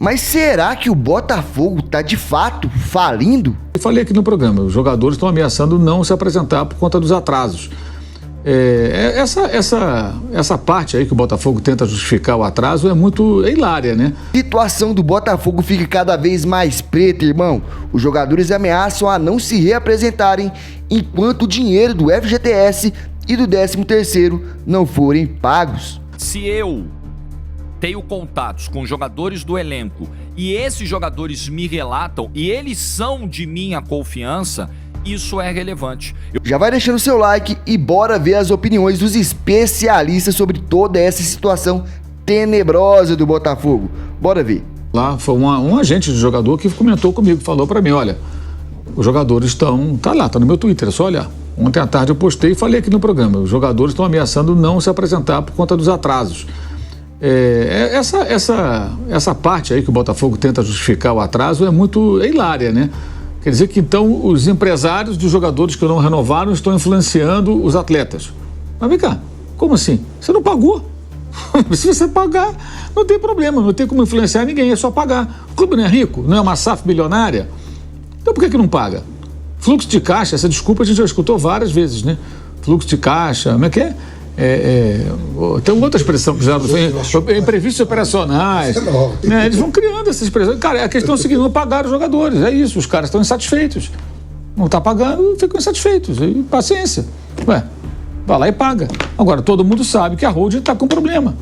Mas será que o Botafogo tá de fato falindo? Eu falei aqui no programa, os jogadores estão ameaçando não se apresentar por conta dos atrasos. Essa parte aí que o Botafogo tenta justificar o atraso é hilária, né? A situação do Botafogo fica cada vez mais preta, irmão. Os jogadores ameaçam a não se reapresentarem enquanto o dinheiro do FGTS e do 13º não forem pagos. Se eu tenho contatos com jogadores do elenco e esses jogadores me relatam e eles são de minha confiança, isso é relevante. Já vai deixando seu like e bora ver as opiniões dos especialistas sobre toda essa situação tenebrosa do Botafogo. Bora ver. Lá foi um agente de jogador que comentou comigo, falou pra mim, olha, os jogadores tá no meu Twitter, é só olhar. Ontem à tarde eu postei e falei aqui no programa, os jogadores estão ameaçando não se apresentar por conta dos atrasos. Essa parte aí que o Botafogo tenta justificar o atraso é hilária, né? Quer dizer que então os empresários dos jogadores que não renovaram estão influenciando os atletas. Mas vem cá, como assim? Você não pagou? Se você pagar, não tem problema, não tem como influenciar ninguém, é só pagar. O clube não é rico, não é uma SAF bilionária? Então por que não paga? Fluxo de caixa, essa desculpa a gente já escutou várias vezes, né? Fluxo de caixa, como é que é? Tem outra expressão que já foi imprevistos operacionais, né? Eles vão criando essas expressões. Cara, a questão é a seguinte, não pagaram os jogadores, é isso, os caras estão insatisfeitos. Não está pagando, ficam insatisfeitos. E paciência. Vai lá e paga. Agora, todo mundo sabe que a holding está com problema.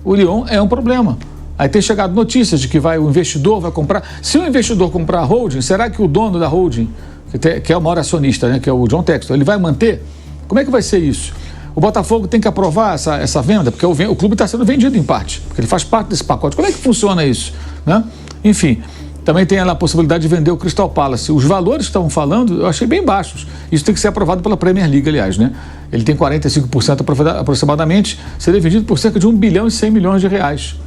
O Lyon é um problema. Aí tem chegado notícias de que o investidor vai comprar. Se o investidor comprar a holding, será que o dono da holding, que é o maior acionista, né, que é o John Textor, ele vai manter? Como é que vai ser isso? O Botafogo tem que aprovar essa venda, porque o clube está sendo vendido em parte, porque ele faz parte desse pacote. Como é que funciona isso, né? Enfim, também tem a possibilidade de vender o Crystal Palace. Os valores que estavam falando, eu achei bem baixos. Isso tem que ser aprovado pela Premier League, aliás, né? Ele tem 45% aproximadamente, seria vendido por cerca de 1 bilhão e 100 milhões de reais.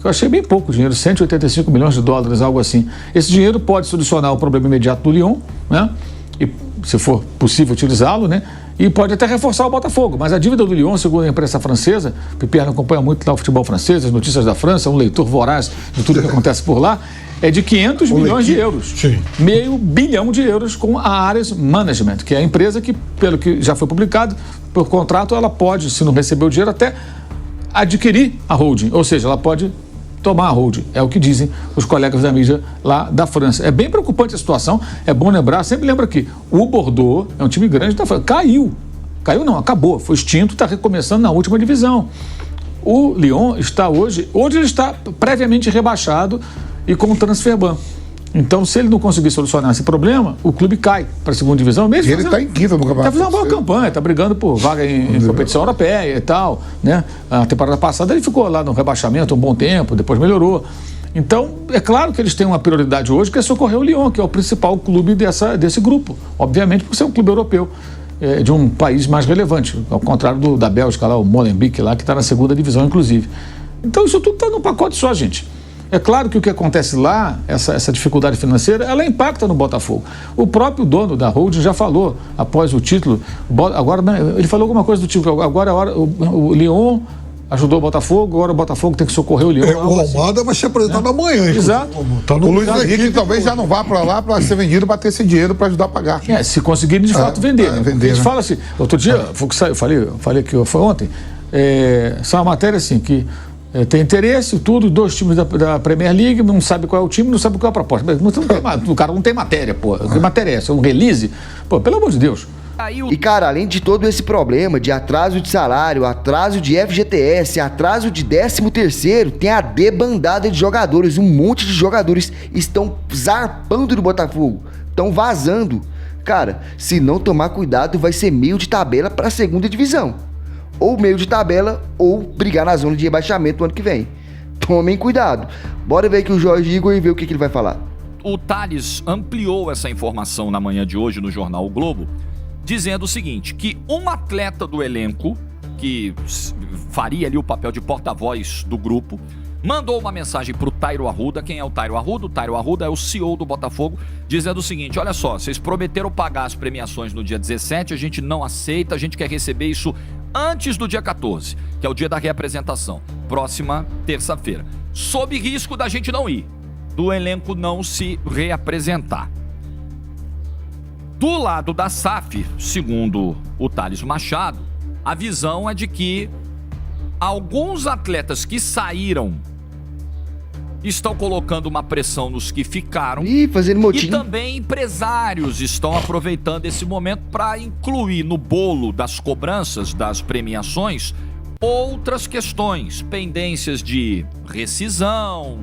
Eu achei bem pouco dinheiro, 185 milhões de dólares, algo assim. Esse dinheiro pode solucionar o problema imediato do Lyon, né? E, se for possível utilizá-lo, né? E pode até reforçar o Botafogo, mas a dívida do Lyon, segundo a imprensa francesa, o Pierre acompanha muito lá o futebol francês, as notícias da França, um leitor voraz de tudo que acontece por lá, é de 500 milhões de euros. Sim. Meio bilhão de euros com a Ares Management, que é a empresa que, pelo que já foi publicado, por contrato, ela pode, se não receber o dinheiro, até adquirir a holding, ou seja, ela pode tomar a holding, é o que dizem os colegas da mídia lá da França. É bem preocupante a situação, é bom lembrar, sempre lembra que o Bordeaux é um time grande da França, caiu não, acabou, foi extinto, está recomeçando na última divisão. O Lyon está hoje ele está previamente rebaixado e com o transfer ban. Então, se ele não conseguir solucionar esse problema, o clube cai para a segunda divisão. Mesmo ele está em quinta no campeonato. Está fazendo uma boa campanha, está brigando por vaga em competição europeia e tal, né? A temporada passada ele ficou lá no rebaixamento um bom tempo, depois melhorou. Então, é claro que eles têm uma prioridade hoje, que é socorrer o Lyon, que é o principal clube desse grupo. Obviamente, por ser um clube europeu, de um país mais relevante, ao contrário da Bélgica, lá, o Molenbeek, lá, que está na segunda divisão, inclusive. Então, isso tudo está num pacote só, gente. É claro que o que acontece lá, essa dificuldade financeira, ela impacta no Botafogo. O próprio dono da holding já falou, após o título, agora ele falou alguma coisa do tipo, agora é a hora, o Lyon ajudou o Botafogo, agora o Botafogo tem que socorrer o Lyon. O Almada vai ser apresentado amanhã. Exato. O Luiz Henrique talvez já não vá para lá para ser vendido, para ter esse dinheiro para ajudar a pagar. Se conseguirem de fato vender. Né? A gente fala assim, outro dia, eu falei que foi ontem, só uma matéria assim, que tem interesse, tudo, 2 times da Premier League, não sabe qual é o time, não sabe qual é a proposta. O cara não tem matéria, pô. Que matéria é essa? Um release? Pô, pelo amor de Deus. E, cara, além de todo esse problema de atraso de salário, atraso de FGTS, atraso de 13º, tem a debandada de jogadores. Um monte de jogadores estão zarpando do Botafogo, estão vazando. Cara, se não tomar cuidado, vai ser meio de tabela para a segunda divisão. Ou meio de tabela, ou brigar na zona de rebaixamento no ano que vem. Tomem cuidado. Bora ver aqui o Jorge Igor e ver o que ele vai falar. O Thales ampliou essa informação na manhã de hoje no jornal O Globo, dizendo o seguinte, que um atleta do elenco, que faria ali o papel de porta-voz do grupo, mandou uma mensagem para o Tairo Arruda. Quem é o Tairo Arruda? O Tairo Arruda é o CEO do Botafogo, dizendo o seguinte, olha só, vocês prometeram pagar as premiações no dia 17, a gente não aceita, a gente quer receber isso antes do dia 14, que é o dia da reapresentação, próxima terça-feira. sob risco da gente não ir, do elenco não se reapresentar. Do lado da SAF, segundo o Thales Machado, a visão é de que alguns atletas que saíram estão colocando uma pressão nos que ficaram. Ih, fazendo motim. E também empresários estão aproveitando esse momento para incluir no bolo das cobranças, das premiações, outras questões, pendências de rescisão,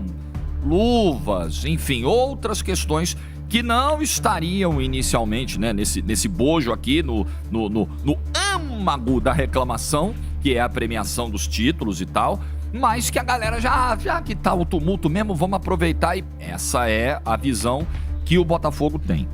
luvas, enfim, outras questões que não estariam inicialmente, né, nesse bojo aqui, no âmago da reclamação, que é a premiação dos títulos e tal, mas que a galera já que tá o tumulto mesmo, vamos aproveitar, e essa é a visão que o Botafogo tem.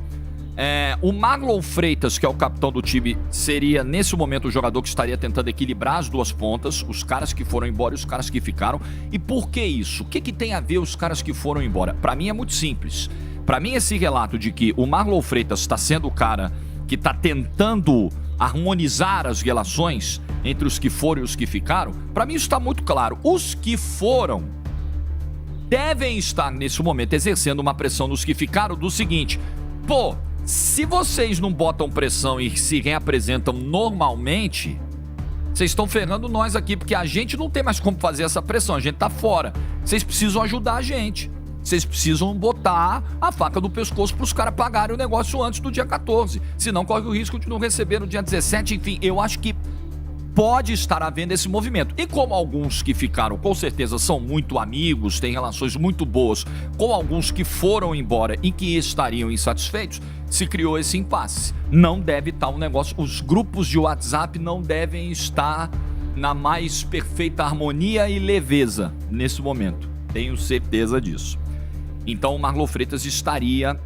O Marlon Freitas, que é o capitão do time, seria nesse momento o jogador que estaria tentando equilibrar as duas pontas, os caras que foram embora e os caras que ficaram. E por que isso? O que tem a ver os caras que foram embora? Pra mim é muito simples. Pra mim esse relato de que o Marlon Freitas está sendo o cara que tá tentando harmonizar as relações entre os que foram e os que ficaram, pra mim isso tá muito claro. Os que foram devem estar nesse momento exercendo uma pressão nos que ficaram do seguinte: pô, se vocês não botam pressão e se reapresentam normalmente, vocês estão ferrando nós aqui, porque a gente não tem mais como fazer essa pressão, a gente tá fora. Vocês precisam ajudar a gente. Vocês precisam botar a faca no pescoço para os caras pagarem o negócio antes do dia 14. Senão corre o risco de não receber no dia 17. Enfim, eu acho que pode estar havendo esse movimento. E como alguns que ficaram, com certeza, são muito amigos, têm relações muito boas com alguns que foram embora e que estariam insatisfeitos, se criou esse impasse. Não deve estar um negócio... Os grupos de WhatsApp não devem estar na mais perfeita harmonia e leveza nesse momento. Tenho certeza disso. Então o Marlon Freitas estaria,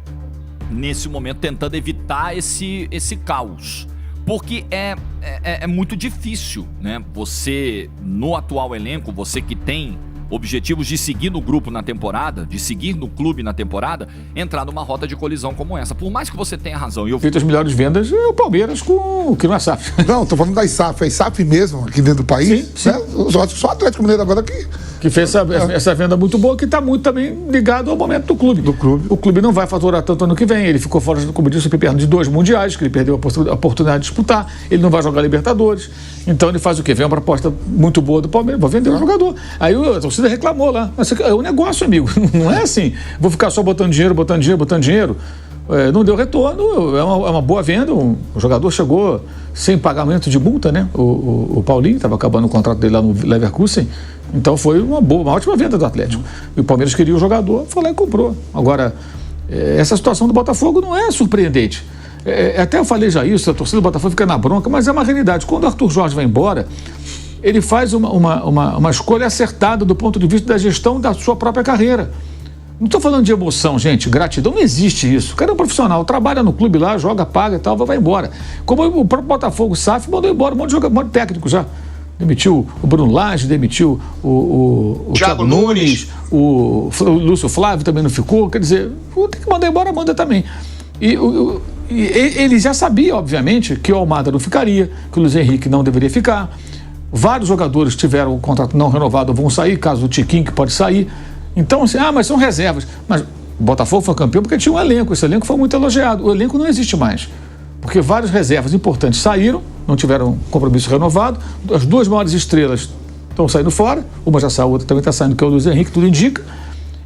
nesse momento, tentando evitar esse caos. Porque é muito difícil, né? Você, no atual elenco, você que tem objetivos de seguir no grupo na temporada, de seguir no clube na temporada, entrar numa rota de colisão como essa. Por mais que você tenha razão. Feito as melhores vendas é o Palmeiras com o que não é SAF. Não, tô falando das SAF. É SAF mesmo, aqui dentro do país. Sim. Né? Só o Atlético Mineiro agora que fez essa venda muito boa, que está muito também ligado ao momento do clube. O clube não vai faturar tanto ano que vem. Ele ficou fora, como disse, perto de 2 mundiais, que ele perdeu a oportunidade de disputar. Ele não vai jogar Libertadores. Então ele faz o quê? Vem uma proposta muito boa do Palmeiras, vou vender o jogador. Aí a torcida reclamou lá. Mas é um negócio, amigo. Não é assim. Vou ficar só botando dinheiro. Não deu retorno, é uma boa venda. O jogador chegou sem pagamento de multa, né? O Paulinho estava acabando o contrato dele lá no Leverkusen. Então foi uma ótima venda do Atlético. E o Palmeiras queria o jogador, foi lá e comprou. Agora, essa situação do Botafogo não é surpreendente. Até eu falei já isso, a torcida do Botafogo fica na bronca, mas é uma realidade. Quando o Arthur Jorge vai embora, ele faz uma escolha acertada do ponto de vista da gestão da sua própria carreira. Não estou falando de emoção, gente, gratidão, não existe isso. O cara é um profissional, trabalha no clube lá, joga, paga e tal, vai embora. Como o próprio Botafogo, SAF, mandou embora um monte de técnico já. Demitiu o Bruno Lage, demitiu o Thiago Nunes, o Lúcio Flávio também não ficou. Quer dizer, tem que mandar embora, manda também. E ele já sabia, obviamente, que o Almada não ficaria, que o Luiz Henrique não deveria ficar. Vários jogadores tiveram o contrato não renovado, vão sair, caso do Tiquinho, que pode sair. Então, assim, mas são reservas. Mas o Botafogo foi campeão porque tinha um elenco. Esse elenco foi muito elogiado. O elenco não existe mais. Porque várias reservas importantes saíram, não tiveram compromisso renovado. As 2 maiores estrelas estão saindo fora. Uma já saiu, a outra também está saindo, que é o Luiz Henrique, tudo indica.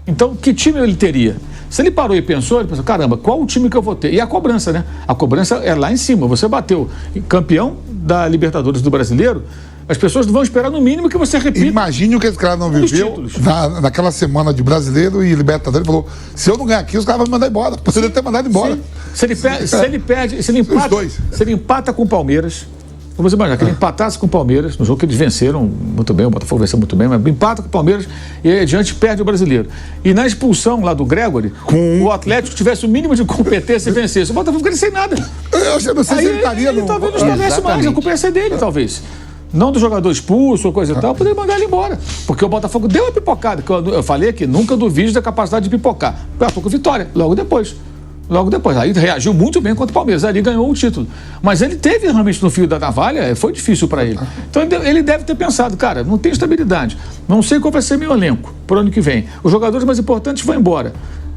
Então, que time ele teria? Se ele parou e pensou, ele pensou, caramba, qual o time que eu vou ter? E a cobrança, né? A cobrança é lá em cima. Você bateu campeão da Libertadores do Brasileiro, as pessoas vão esperar no mínimo que você repita. Imagine o que esse cara não viveu naquela semana de Brasileiro e Libertadores. Ele falou, se eu não ganhar aqui, os caras vão me mandar embora. Poderia ter mandado embora. Se ele empata com o Palmeiras, vamos imaginar que ele empatasse com o Palmeiras, no jogo que eles venceram muito bem, o Botafogo venceu muito bem, mas empata com o Palmeiras e aí adiante perde o Brasileiro. E na expulsão lá do Gregory, o Atlético tivesse o mínimo de competência e vencesse. O Botafogo ficaria sem nada. Eu não sei se ele estaria no... Talvez não estivesse mais, a culpa ia ser dele, talvez. Não do jogador expulso ou coisa e tal, poderia mandar ele embora. Porque o Botafogo deu uma pipocada, que eu falei aqui, nunca duvide da capacidade de pipocar. Botafogo vitória, logo depois. logo depois. Aí reagiu muito bem contra o Palmeiras, ali ganhou o título. Mas ele teve realmente no fio da navalha, foi difícil para ele. Então ele deve ter pensado, cara, não tem estabilidade, não sei qual vai ser meu elenco pro ano que vem. Os jogadores mais importantes vão embora.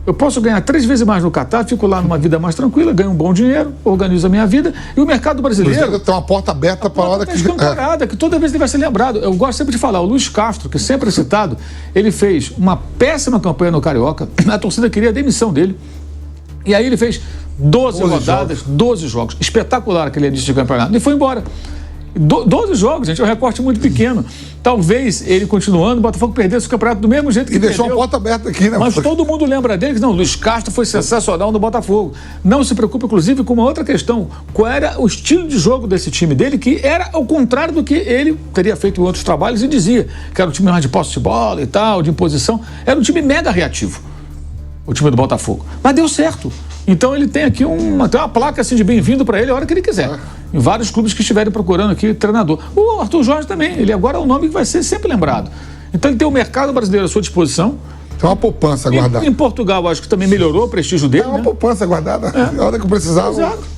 Eu posso ganhar 3 vezes mais no Catar, fico lá numa vida mais tranquila, ganho um bom dinheiro, organizo a minha vida. E o mercado brasileiro... Tem uma porta aberta para a hora que... escancarada, que toda vez ele vai ser lembrado. Eu gosto sempre de falar, o Luiz Castro, que sempre é citado, ele fez uma péssima campanha no Carioca, a torcida queria a demissão dele. E aí ele fez 12 rodadas, 12 jogos. Espetacular aquele início de campeonato. E foi embora. 12 jogos, gente, é um recorte muito pequeno. Talvez ele continuando, o Botafogo perdesse o campeonato do mesmo jeito que perdeu. E deixou uma porta aberta aqui, né? Mas todo mundo lembra dele que não, Luiz Castro foi sensacional no Botafogo. Não se preocupe, inclusive, com uma outra questão. Qual era o estilo de jogo desse time dele, que era ao contrário do que ele teria feito em outros trabalhos e dizia que era um time mais de posse de bola e tal, de imposição. Era um time mega reativo, o time do Botafogo. Mas deu certo. Então ele tem aqui uma placa assim de bem-vindo para ele a hora que ele quiser. Em vários clubes que estiverem procurando aqui treinador. O Arthur Jorge também, ele agora é um nome que vai ser sempre lembrado. Então ele tem o mercado brasileiro à sua disposição. Tem uma poupança guardada. Em Portugal, acho que também melhorou o prestígio dele. É uma poupança guardada. Na hora que eu precisava. Exato.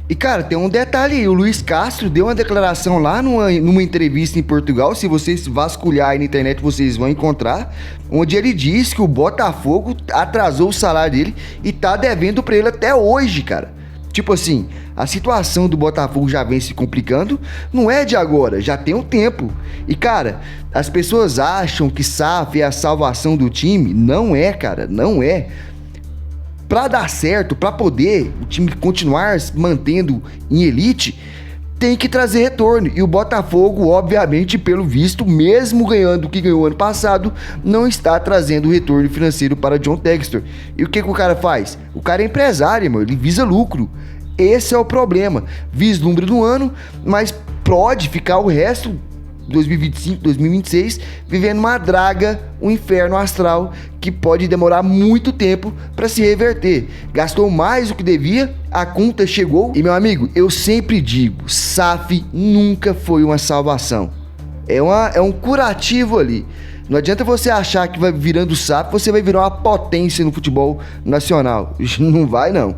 E, cara, tem um detalhe aí. O Luiz Castro deu uma declaração lá numa entrevista em Portugal. Se vocês vasculharem na internet, vocês vão encontrar. Onde ele diz que o Botafogo atrasou o salário dele e tá devendo pra ele até hoje, cara. Tipo assim, a situação do Botafogo já vem se complicando. Não é de agora, já tem um tempo. E, cara, as pessoas acham que SAF é a salvação do time. Não é, cara, não é. Pra dar certo, pra poder o time continuar mantendo em elite, tem que trazer retorno. E o Botafogo, obviamente, pelo visto, mesmo ganhando o que ganhou ano passado, não está trazendo retorno financeiro para John Textor. E o que o cara faz? O cara é empresário, irmão, ele visa lucro. Esse é o problema. Vislumbre no ano, mas pode ficar o resto, 2025, 2026, vivendo uma draga, um inferno astral que pode demorar muito tempo para se reverter. Gastou mais do que devia, a conta chegou e, meu amigo, eu sempre digo, SAF nunca foi uma salvação. É um curativo ali. Não adianta você achar que vai virando SAF, você vai virar uma potência no futebol nacional. Não vai, não.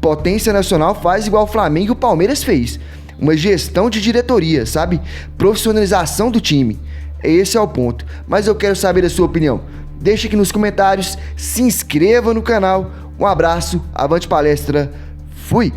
Potência nacional faz igual o Flamengo e o Palmeiras fez. Uma gestão de diretoria, sabe? Profissionalização do time. Esse é o ponto. Mas eu quero saber a sua opinião. Deixa aqui nos comentários, se inscreva no canal. Um abraço, avante palestra, fui!